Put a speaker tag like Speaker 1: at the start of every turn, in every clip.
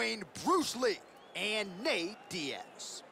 Speaker 1: between Bruce Lee and Nate Diaz.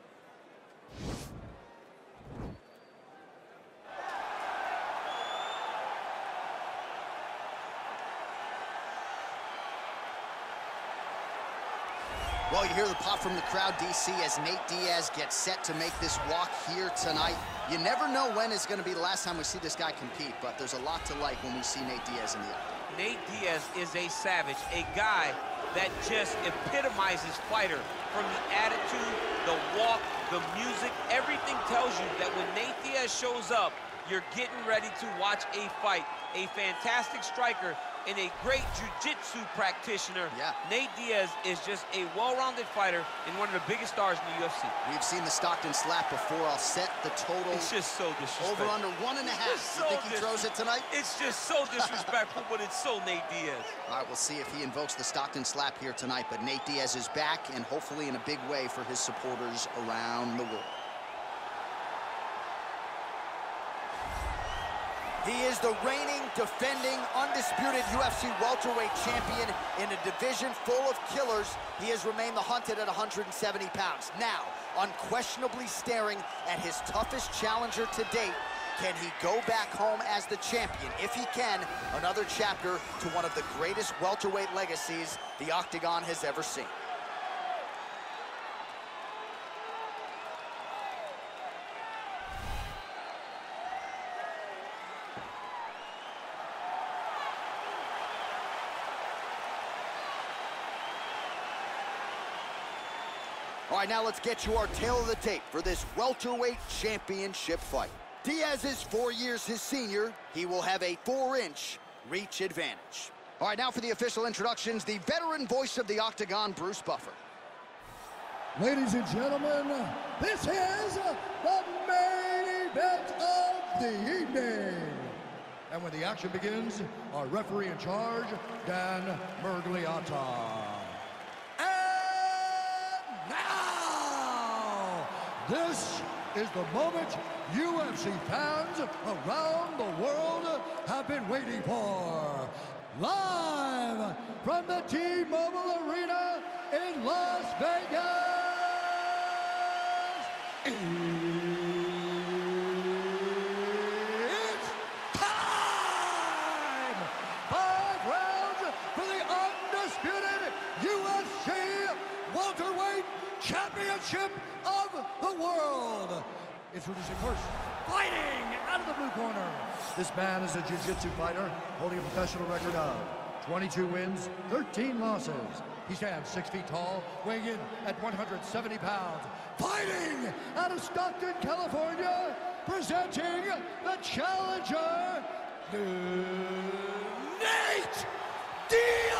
Speaker 1: Well, you hear the pop from the crowd, DC, as Nate Diaz gets set to make this walk here tonight. You never know when it's going to be the last time we see this guy compete, but there's a lot to like when we see Nate Diaz in the octagon.
Speaker 2: Nate Diaz is a savage, a guy that just epitomizes fighter. From the attitude, the walk, the music, everything tells you that when Nate Diaz shows up, you're getting ready to watch a fight. A fantastic striker and a great jiu-jitsu practitioner.
Speaker 1: Yeah.
Speaker 2: Nate Diaz is just a well-rounded fighter and one of the biggest stars in the UFC.
Speaker 1: We've seen the Stockton slap before. I'll set the total.
Speaker 2: It's just so disrespectful.
Speaker 1: Over under 1.5.
Speaker 2: So
Speaker 1: you think he throws it tonight?
Speaker 2: It's just so disrespectful, but it's so Nate Diaz.
Speaker 1: All right, we'll see if he invokes the Stockton slap here tonight, but Nate Diaz is back, and hopefully in a big way for his supporters around the world. He is the reigning, defending, undisputed UFC welterweight champion in a division full of killers. He has remained the hunted at 170 pounds. Now, unquestionably staring at his toughest challenger to date. Can he go back home as the champion? If he can, another chapter to one of the greatest welterweight legacies the Octagon has ever seen. All right, now let's get you our tale of the tape for this welterweight championship fight. Diaz is 4 years his senior. He will have a 4-inch reach advantage. All right, now for the official introductions, the veteran voice of the Octagon, Bruce Buffer.
Speaker 3: Ladies and gentlemen, this is the main event of the evening. And when the action begins, our referee in charge, Dan Mergliata. This is the moment UFC fans around the world have been waiting for. Live from the T-Mobile Arena in Las Vegas. It's time! 5 rounds for the undisputed UFC welterweight championship of the world. Introducing first, fighting out of the blue corner. This man is a jiu-jitsu fighter holding a professional record of 22 wins, 13 losses. He stands 6 feet tall, weighing in at 170 pounds. Fighting out of Stockton, California, presenting the challenger, Nate Diaz!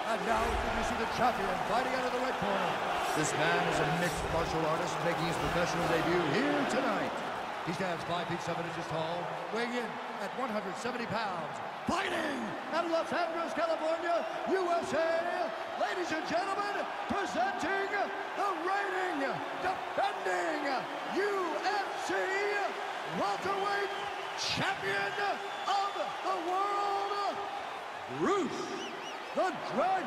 Speaker 3: And now introducing the champion, fighting out of the red corner. This man is a mixed martial artist making his professional debut here tonight. He stands 5 feet 7 inches tall, weighing in at 170 pounds. Fighting out of Los Angeles, California, USA. Ladies and gentlemen, presenting the reigning, defending UFC welterweight champion of the world, Bruce the Dragon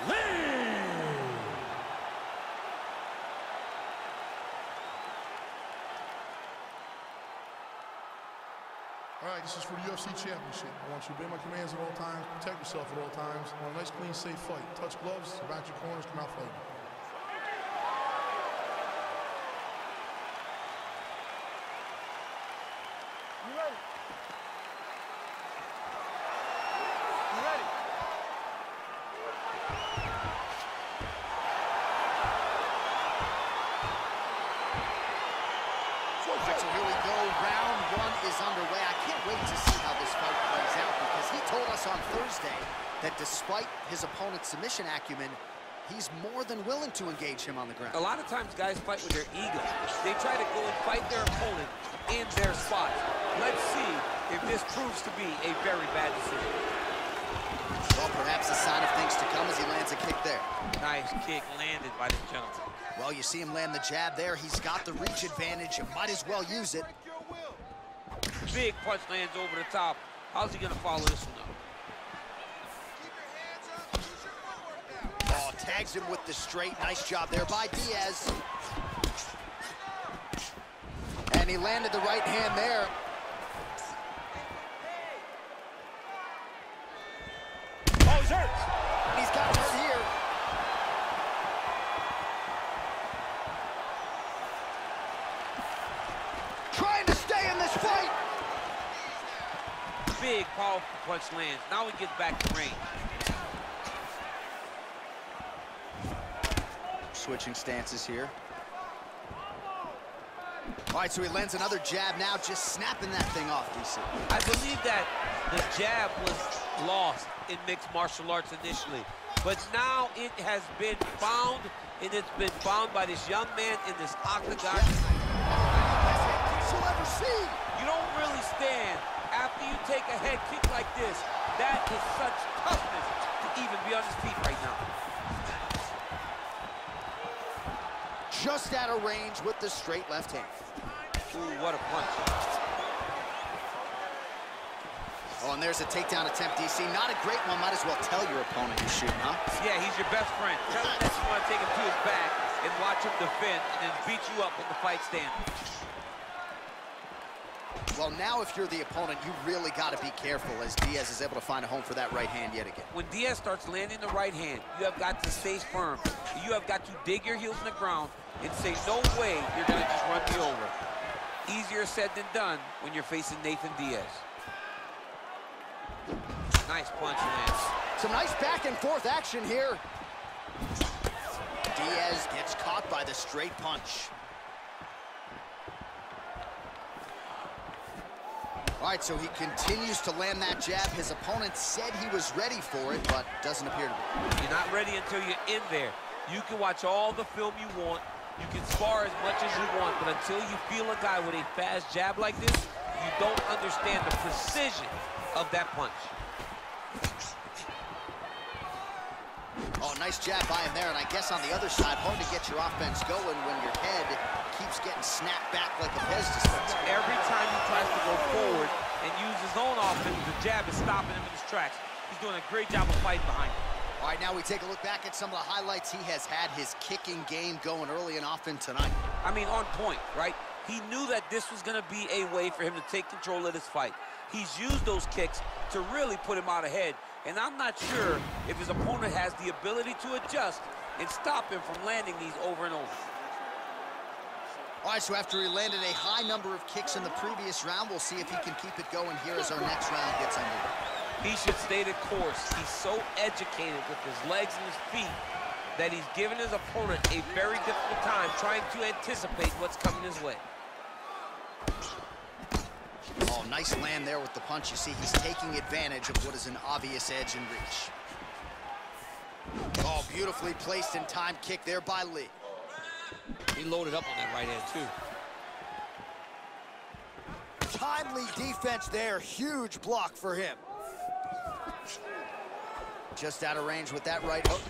Speaker 3: Lee!
Speaker 4: All right, this is for the UFC Championship. I want you to obey my commands at all times, protect yourself at all times. I want a nice, clean, safe fight. Touch gloves, surround your corners, come out fighting.
Speaker 5: You ready? You ready?
Speaker 1: So here we go. Round 1 is underway. I can't wait to see how this fight plays out because he told us on Thursday that despite his opponent's submission acumen, he's more than willing to engage him on the ground.
Speaker 2: A lot of times guys fight with their ego. They try to go and fight their opponent in their spot. Let's see if this proves to be a very bad decision.
Speaker 1: Well, perhaps a sign of things to come as he lands a kick there.
Speaker 2: Nice kick landed by the gentleman.
Speaker 1: Well, you see him land the jab there. He's got the reach advantage. You might as well use it.
Speaker 2: Big punch lands over the top. How's he gonna follow this one up?
Speaker 1: Oh, tags him with the straight. Nice job there by Diaz. And he landed the right hand there.
Speaker 2: Oh, he's hurt.
Speaker 1: He's got hurt here. Trying to stay in this fight.
Speaker 2: Big, powerful punch lands. Now he gets back to range.
Speaker 1: Switching stances here. All right, so he lands another jab now, just snapping that thing off, DC.
Speaker 2: I believe that the jab was lost in mixed martial arts initially, but now it has been found, and it's been found by this young man in this octagon.
Speaker 1: You'll ever see.
Speaker 2: You don't really stand after you take a head kick like this. That is such toughness to even be on his feet right now.
Speaker 1: Just out of range with the straight left hand.
Speaker 2: Ooh, what a punch.
Speaker 1: Oh, and there's a takedown attempt, DC. Not a great one. Might as well tell your opponent you're shooting, huh?
Speaker 2: Yeah, he's your best friend. Tell him that you want to take him to his back and watch him defend and then beat you up in the fight stand.
Speaker 1: Well, now if you're the opponent, you really got to be careful as Diaz is able to find a home for that right hand yet again.
Speaker 2: When Diaz starts landing the right hand, you have got to stay firm. You have got to dig your heels in the ground and say, no way you're going to just run me over. Easier said than done when you're facing Nathan Diaz. Nice punch, man.
Speaker 1: Some nice back and forth action here. Diaz gets caught by the straight punch. All right, so he continues to land that jab. His opponent said he was ready for it, but doesn't appear to be.
Speaker 2: You're not ready until you're in there. You can watch all the film you want. You can spar as much as you want, but until you feel a guy with a fast jab like this, you don't understand the precision of that punch.
Speaker 1: Oh, nice jab by him there, and I guess on the other side, hard to get your offense going when your head keeps getting snapped back like a Pez dispenser.
Speaker 2: Every time he tries to go forward and use his own offense, the jab is stopping him in his tracks. He's doing a great job of fighting behind him.
Speaker 1: All right, now we take a look back at some of the highlights. He has had his kicking game going early and often tonight.
Speaker 2: I mean, on point, right? He knew that this was going to be a way for him to take control of this fight. He's used those kicks to really put him out ahead. And I'm not sure if his opponent has the ability to adjust and stop him from landing these over and over.
Speaker 1: All right, so after he landed a high number of kicks in the previous round, we'll see if he can keep it going here as our next round gets underway.
Speaker 2: He should stay the course. He's so educated with his legs and his feet that he's given his opponent a very difficult time trying to anticipate what's coming his way.
Speaker 1: Oh, nice land there with the punch. You see, he's taking advantage of what is an obvious edge in reach. Oh, beautifully placed and timed kick there by Lee.
Speaker 2: He loaded up on that right hand, too.
Speaker 1: Timely defense there. Huge block for him. Just out of range with that right hook.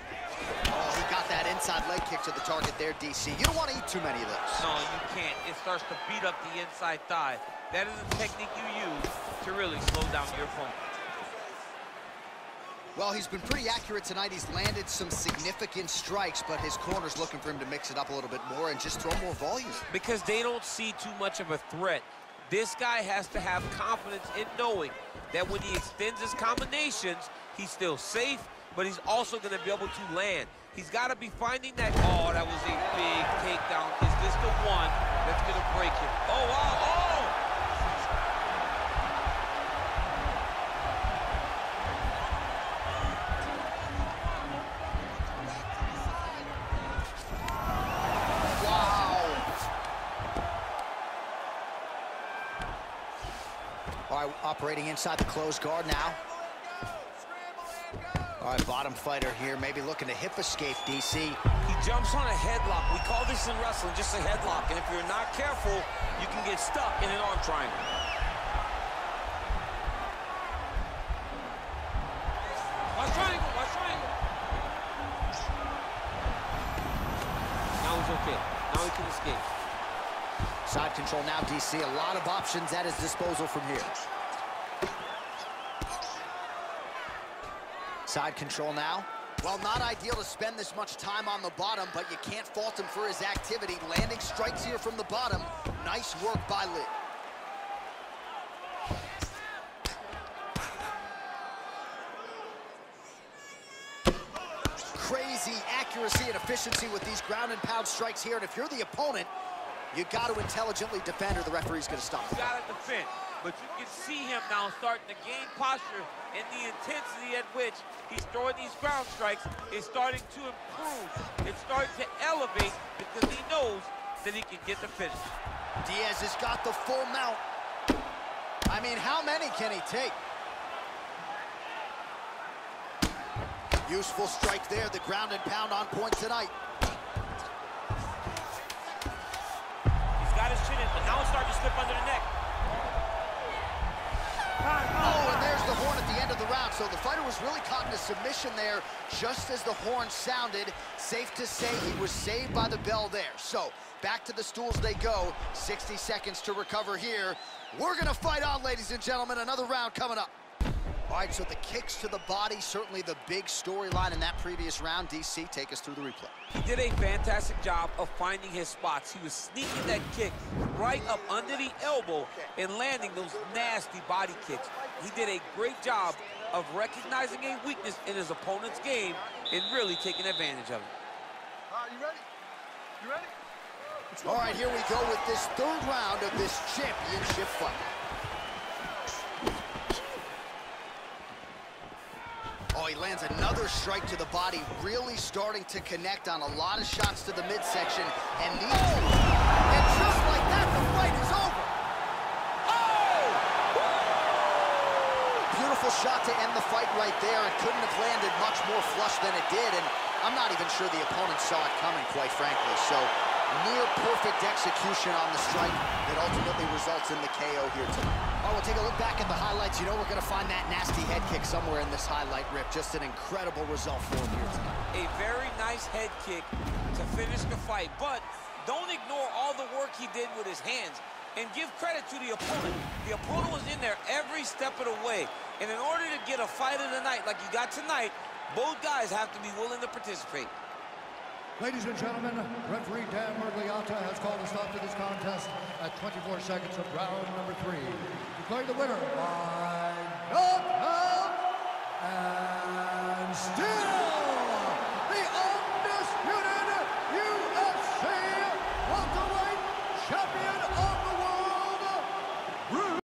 Speaker 1: Oh, he got that inside leg kick to the target there, DC. You don't want to eat too many of those.
Speaker 2: No, you can't. It starts to beat up the inside thigh. That is a technique you use to really slow down your opponent.
Speaker 1: Well, he's been pretty accurate tonight. He's landed some significant strikes, but his corner's looking for him to mix it up a little bit more and just throw more volume.
Speaker 2: Because they don't see too much of a threat. This guy has to have confidence in knowing that when he extends his combinations, he's still safe, but he's also going to be able to land. He's got to be finding that. Oh, that was a big takedown. Is this the one that's going to break him? Oh, wow. Oh!
Speaker 1: All right, operating inside the closed guard now. All right, bottom fighter here, maybe looking to hip escape, DC.
Speaker 2: He jumps on a headlock. We call this in wrestling just a headlock, and if you're not careful, you can get stuck in an arm triangle. Watch triangle, watch triangle. Now he's okay. Now he can escape.
Speaker 1: Side control now, DC. A lot of options at his disposal from here. Side control now. Well, not ideal to spend this much time on the bottom, but you can't fault him for his activity. Landing strikes here from the bottom. Nice work by Lee. Crazy accuracy and efficiency with these ground and pound strikes here. And if you're the opponent, you got to intelligently defend or the referee's going to stop.
Speaker 2: You got to defend, but you can see him now starting to gain posture, and the intensity at which he's throwing these ground strikes is starting to improve. It's starting to elevate because he knows that he can get the finish.
Speaker 1: Diaz has got the full mount. I mean, how many can he take? Useful strike there, the ground and pound on point tonight.
Speaker 2: He's got his chin in, but now it's starting to slip under the neck.
Speaker 1: Oh, and there's the horn at the end of the round. So the fighter was really caught in a submission there just as the horn sounded. Safe to say he was saved by the bell there. So back to the stools they go. 60 seconds to recover here. We're gonna fight on, ladies and gentlemen. Another round coming up. All right, so the kicks to the body, certainly the big storyline in that previous round. DC, take us through the replay.
Speaker 2: He did a fantastic job of finding his spots. He was sneaking that kick right up under the elbow and landing those nasty body kicks. He did a great job of recognizing a weakness in his opponent's game and really taking advantage of it.
Speaker 5: You ready? You ready?
Speaker 1: All right, here we go with this third round of this championship fight. Oh, he lands another strike to the body, really starting to connect on a lot of shots to the midsection. And these, and just like that, the fight is over. Oh! Beautiful shot to end the fight right there. It couldn't have landed much more flush than it did, and I'm not even sure the opponent saw it coming, quite frankly. So near perfect execution on the strike that ultimately results in the KO here tonight. Oh, we'll take a look back at the highlights. You know we're going to find that nasty head kick somewhere in this highlight rip. Just an incredible result for him here tonight.
Speaker 2: A very nice head kick to finish the fight, but don't ignore all the work he did with his hands and give credit to the opponent. The opponent was in there every step of the way, and in order to get a fight of the night like you got tonight, both guys have to be willing to participate.
Speaker 3: Ladies and gentlemen, referee Dan Mergliata has called a stop to this contest at 24 seconds of round number 3. Declaring the winner by knockout and still